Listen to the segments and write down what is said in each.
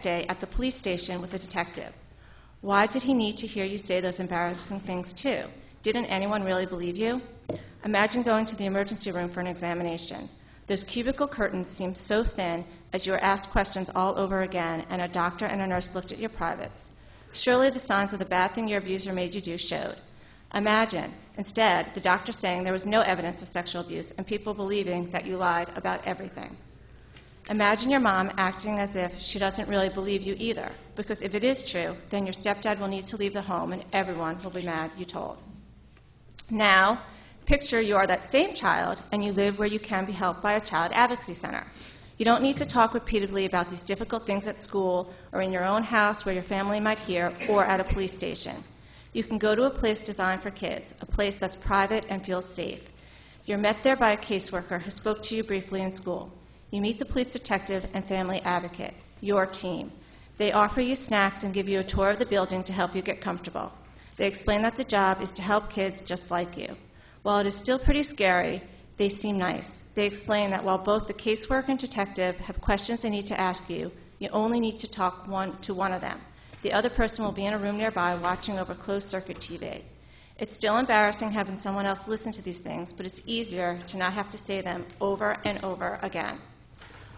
day at the police station with a detective. Why did he need to hear you say those embarrassing things too? Didn't anyone really believe you? Imagine going to the emergency room for an examination. Those cubicle curtains seemed so thin as you were asked questions all over again, and a doctor and a nurse looked at your privates. Surely the signs of the bad thing your abuser made you do showed. Imagine, instead, the doctor saying there was no evidence of sexual abuse and people believing that you lied about everything. Imagine your mom acting as if she doesn't really believe you either, because if it is true, then your stepdad will need to leave the home and everyone will be mad you told. Now, picture you are that same child and you live where you can be helped by a child advocacy center. You don't need to talk repeatedly about these difficult things at school or in your own house where your family might hear or at a police station. You can go to a place designed for kids, a place that's private and feels safe. You're met there by a caseworker who spoke to you briefly in school. You meet the police detective and family advocate, your team. They offer you snacks and give you a tour of the building to help you get comfortable. They explain that the job is to help kids just like you. While it is still pretty scary, they seem nice. They explain that while both the caseworker and detective have questions they need to ask you, you only need to talk to one of them. The other person will be in a room nearby watching over closed-circuit TV. It's still embarrassing having someone else listen to these things, but it's easier to not have to say them over and over again.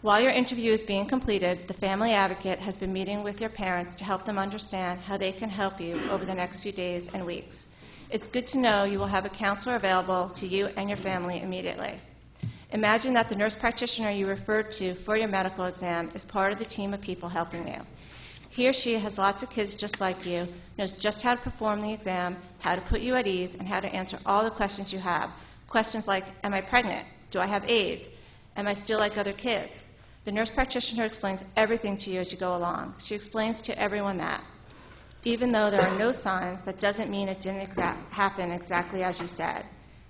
While your interview is being completed, the family advocate has been meeting with your parents to help them understand how they can help you over the next few days and weeks. It's good to know you will have a counselor available to you and your family immediately. Imagine that the nurse practitioner you referred to for your medical exam is part of the team of people helping you. He or she has lots of kids just like you, knows just how to perform the exam, how to put you at ease, and how to answer all the questions you have. Questions like, am I pregnant? Do I have AIDS? Am I still like other kids? The nurse practitioner explains everything to you as you go along. She explains to everyone that. Even though there are no signs, that doesn't mean it didn't happen exactly as you said.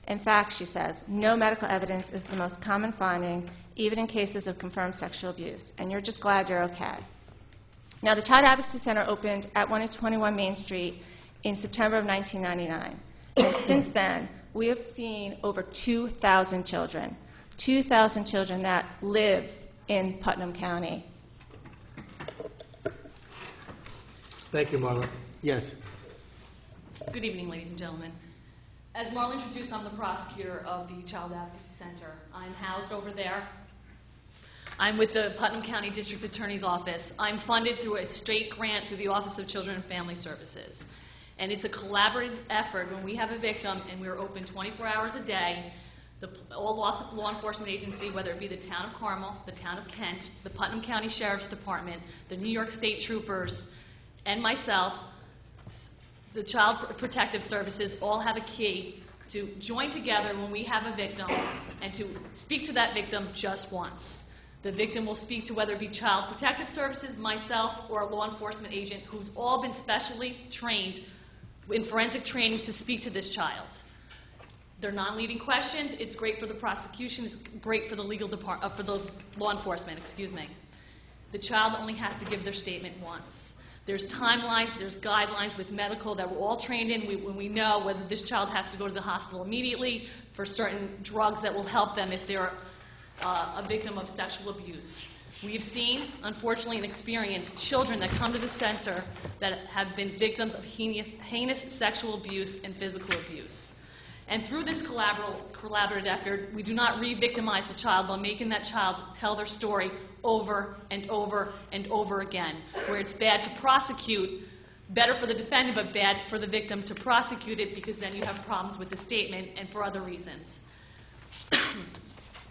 In fact, she says, no medical evidence is the most common finding, even in cases of confirmed sexual abuse, and you're just glad you're okay. Now, the Child Advocacy Center opened at 121 Main Street in September of 1999. And since then, we have seen over 2,000 children that live in Putnam County. Thank you, Marla. Yes. Good evening, ladies and gentlemen. As Marla introduced, I'm the prosecutor of the Child Advocacy Center. I'm housed over there. I'm with the Putnam County District Attorney's Office. I'm funded through a state grant through the Office of Children and Family Services. And it's a collaborative effort when we have a victim and we're open 24 hours a day. All law enforcement agency, whether it be the town of Carmel, the town of Kent, the Putnam County Sheriff's Department, the New York State Troopers, and myself, the Child Protective Services, all have a key to join together when we have a victim and to speak to that victim just once. The victim will speak to whether it be Child Protective Services, myself, or a law enforcement agent who's all been specially trained in forensic training to speak to this child. They're non-leading questions. It's great for the prosecution. It's great for the legal department, for the law enforcement. Excuse me. The child only has to give their statement once. There's timelines. There's guidelines with medical that we're all trained in. When we know whether this child has to go to the hospital immediately for certain drugs that will help them if they're a victim of sexual abuse. We've seen, unfortunately, and experienced children that come to the center that have been victims of heinous sexual abuse and physical abuse. And through this collaborative effort, we do not re-victimize the child by making that child tell their story over and over and over again, where it's bad to prosecute, better for the defendant, but bad for the victim to prosecute it because then you have problems with the statement and for other reasons.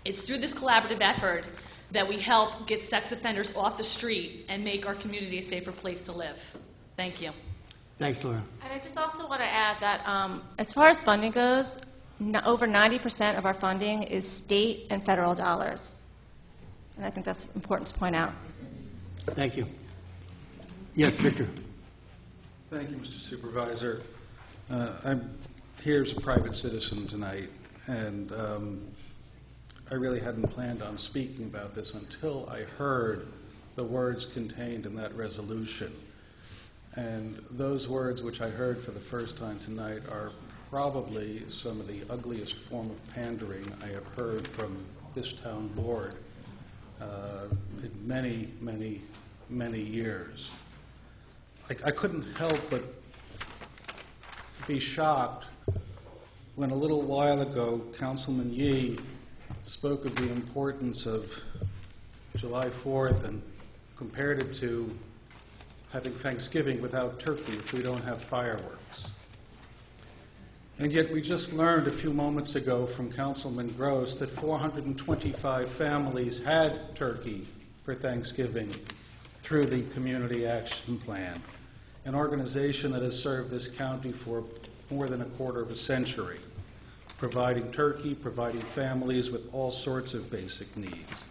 It's through this collaborative effort that we help get sex offenders off the street and make our community a safer place to live. Thank you. Thanks, Laura. And I just also want to add that as far as funding goes, over 90% of our funding is state and federal dollars. And I think that's important to point out. Thank you. Yes, Victor. Thank you, Mr. Supervisor. I'm here as a private citizen tonight, and I really hadn't planned on speaking about this until I heard the words contained in that resolution. And those words which I heard for the first time tonight are probably some of the ugliest form of pandering I have heard from this town board in many, many, many years. I couldn't help but be shocked when a little while ago Councilman Yee spoke of the importance of July 4th and compared it to having Thanksgiving without turkey if we don't have fireworks. And yet we just learned a few moments ago from Councilman Gross that 425 families had turkey for Thanksgiving through the Community Action Plan, an organization that has served this county for more than a quarter of a century, providing turkey, providing families with all sorts of basic needs.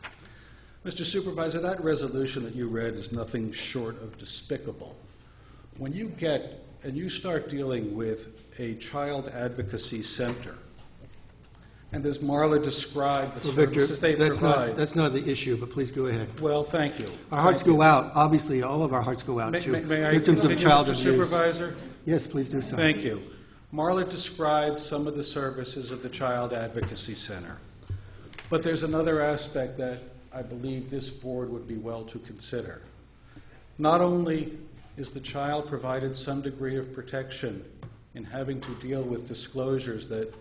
Mr. Supervisor, that resolution that you read is nothing short of despicable. When you get and you start dealing with a child advocacy center, and as Marla described the services they provide. That's not the issue, but please go ahead. Well, thank you. Our hearts go out. Obviously, all of our hearts go out to May I victims of continue, child Mr. abuse. Supervisor? Yes, please do so. Thank you. Marla described some of the services of the Child Advocacy Center. But there's another aspect that I believe this board would be well to consider. Not only is the child provided some degree of protection in having to deal with disclosures that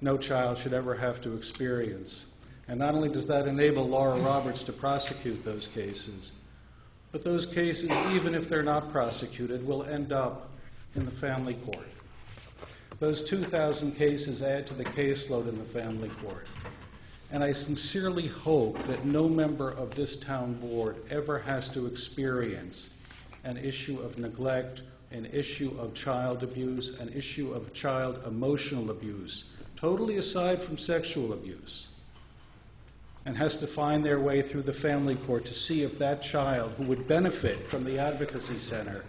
no child should ever have to experience, and not only does that enable Laura Roberts to prosecute those cases, but those cases, even if they're not prosecuted, will end up in the family court. Those 2,000 cases add to the caseload in the family court. And I sincerely hope that no member of this town board ever has to experience an issue of neglect, an issue of child abuse, an issue of child emotional abuse, totally aside from sexual abuse, and has to find their way through the family court to see if that child who would benefit from the advocacy center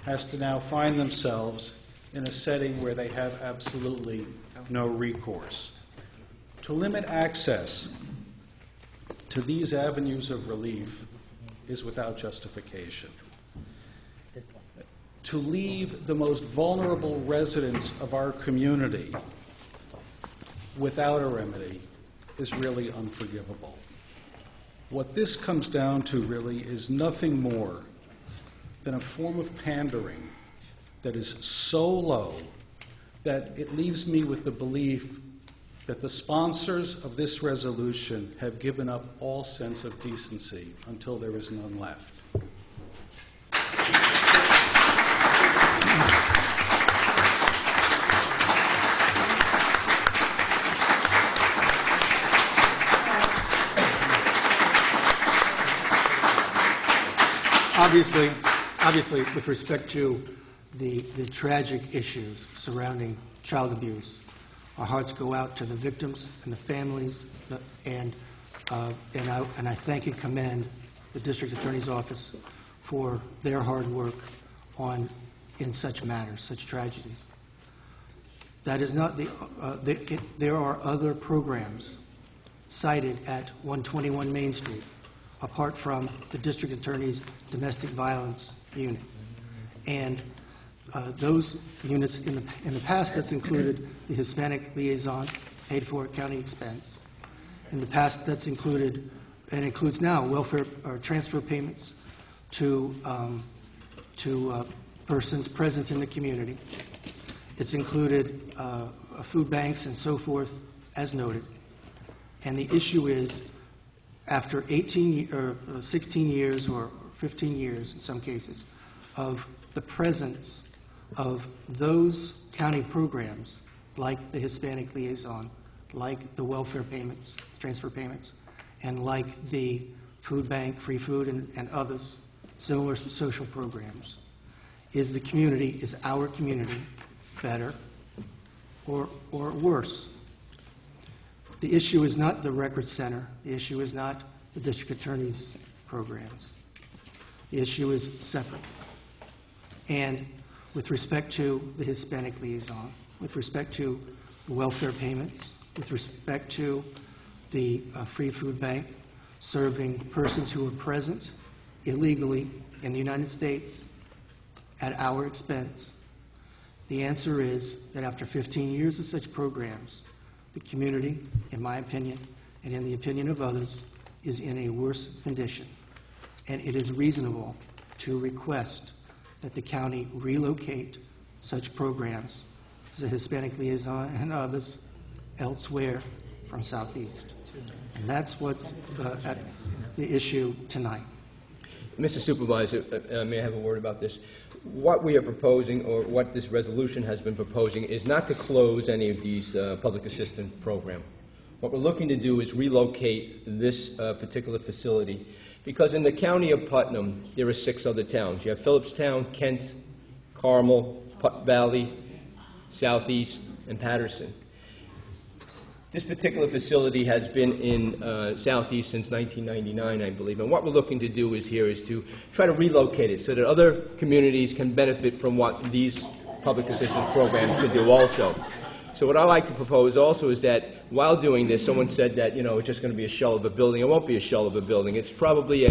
has to now find themselves in a setting where they have absolutely no recourse. To limit access to these avenues of relief is without justification. To leave the most vulnerable residents of our community without a remedy is really unforgivable. What this comes down to really is nothing more than a form of pandering that is so low that it leaves me with the belief that the sponsors of this resolution have given up all sense of decency until there is none left. Obviously, with respect to the tragic issues surrounding child abuse, our hearts go out to the victims and the families, and I thank and commend the District Attorney's Office for their hard work in such matters, such tragedies. That is not there are other programs cited at 121 Main Street, apart from the District Attorney's Domestic Violence Unit. And those units, in the past, that's included the Hispanic liaison, paid for at county expense. In the past, that's included, and includes now, welfare or transfer payments to persons present in the community. It's included food banks and so forth, as noted. And the issue is, after 18 or 16 years or 15 years in some cases of the presence of those county programs like the Hispanic liaison, like the welfare payments, transfer payments, and like the food bank, free food, and others, similar social programs, is our community better or worse? The issue is not the record center. The issue is not the district attorney's programs. The issue is separate. And with respect to the Hispanic liaison, with respect to the welfare payments, with respect to the free food bank serving persons who are present illegally in the United States at our expense, the answer is that after 15 years of such programs, the community, in my opinion, and in the opinion of others, is in a worse condition. and it is reasonable to request that the county relocate such programs, the Hispanic Liaison and others, elsewhere from Southeast. And that's what's at the issue tonight. Mr. Supervisor, may I have a word about this? What we are proposing, or what this resolution has been proposing, is not to close any of these public assistance programs. What we're looking to do is relocate this particular facility, because in the county of Putnam, there are 6 other towns. You have Phillipstown, Kent, Carmel, Putt Valley, Southeast, and Patterson. This particular facility has been in Southeast since 1999, I believe, and what we're looking to do is to try to relocate it so that other communities can benefit from what these public assistance programs could do also. So what I like to propose also is that while doing this, someone said that, it's just going to be a shell of a building. It won't be a shell of a building. It's probably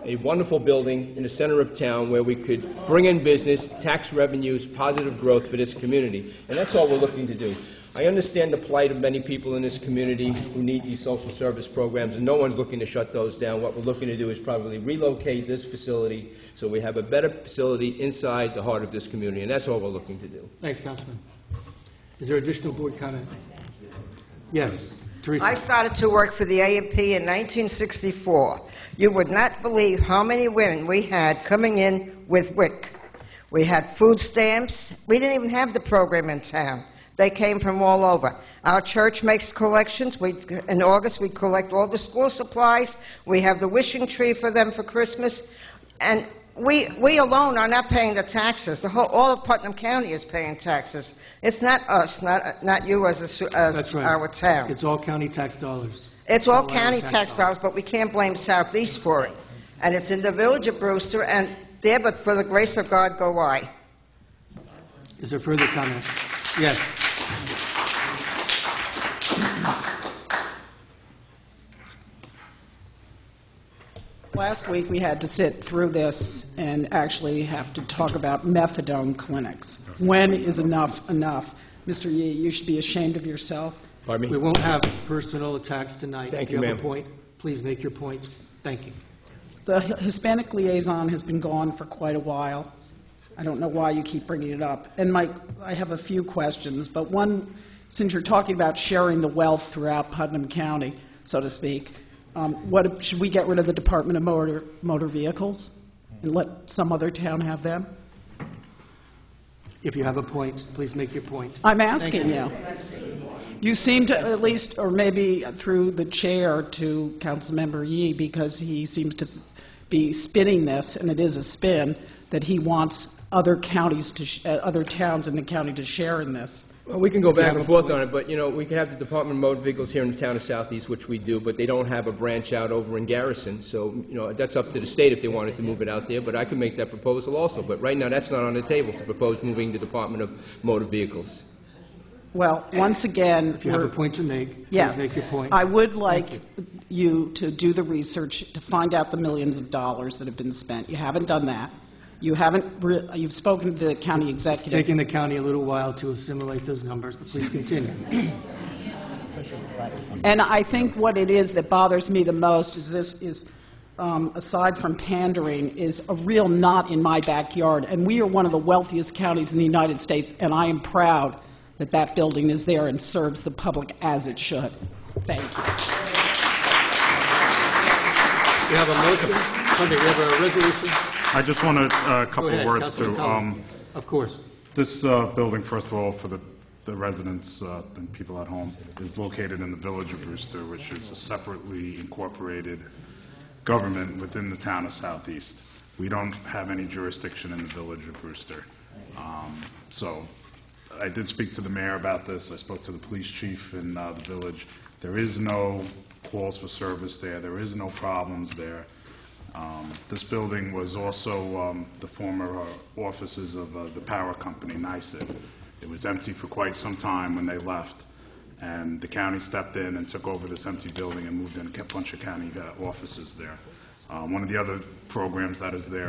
a wonderful building in the center of town where we could bring in business, tax revenues, positive growth for this community. And that's all we're looking to do. I understand the plight of many people in this community who need these social service programs, and no one's looking to shut those down. What we're looking to do is probably relocate this facility so we have a better facility inside the heart of this community, and that's all we're looking to do. Thanks, Councilman. Is there additional board comment? Yes, Teresa. I started to work for the A&P in 1964. You would not believe how many women we had coming in with WIC. We had food stamps. We didn't even have the program in town. They came from all over. Our church makes collections. In August, we collect all the school supplies. We have the wishing tree for them for Christmas. And we alone are not paying the taxes. All of Putnam County is paying taxes. It's not us, not you as That's right. our town. It's all county tax dollars. It's all county tax dollars, but we can't blame Southeast for it. And it's in the village of Brewster, and there, but for the grace of God, go I. Is there further comment? Yes. Last week, we had to sit through this and actually have to talk about methadone clinics. When is enough enough? Mr. Yee, you should be ashamed of yourself. Pardon We me? won't have personal attacks tonight. Thank If you, you have ma'am. a point, please make your point. Thank you. The Hispanic liaison has been gone for quite a while. I don't know why you keep bringing it up. And Mike, I have a few questions, but one, since you're talking about sharing the wealth throughout Putnam County, so to speak, should we get rid of the Department of Motor Vehicles and let some other town have them? If you have a point, please make your point. I'm asking you. You seem to, at least, or maybe through the chair to Councilmember Yee, because he seems to be spinning this, and it is a spin, that he wants other counties other towns in the county to share in this. Well, we can go back and forth on it, but, we can have the Department of Motor Vehicles here in the town of Southeast, which we do, but they don't have a branch out over in Garrison. So, that's up to the state if they wanted to move it out there, but I can make that proposal also. But right now, that's not on the table to propose moving the Department of Motor Vehicles. Well, once again, If you have a point to make, please yes, make your point. I would like you to do the research to find out the millions of dollars that have been spent. You haven't done that. You've spoken to the county It's executive. taken the county a little while to assimilate those numbers, but please continue. And I think what it is that bothers me the most is this is, aside from pandering, is a real knot in my backyard. And we are one of the wealthiest counties in the United States, and I am proud that that building is there and serves the public as it should. Thank you. We have a motion. We have a resolution. I just want a couple Go ahead, words Councilman to, Cullen. Of course. this building, first of all, for the residents and people at home, is located in the village of Brewster, which is a separately incorporated government within the town of Southeast. We don't have any jurisdiction in the village of Brewster. So I did speak to the mayor about this. I spoke to the police chief in the village. There is no calls for service there. There is no problems there. This building was also the former offices of the power company, NYSEG. It was empty for quite some time when they left, and the county stepped in and took over this empty building and moved in a bunch of county offices there. One of the other programs that is there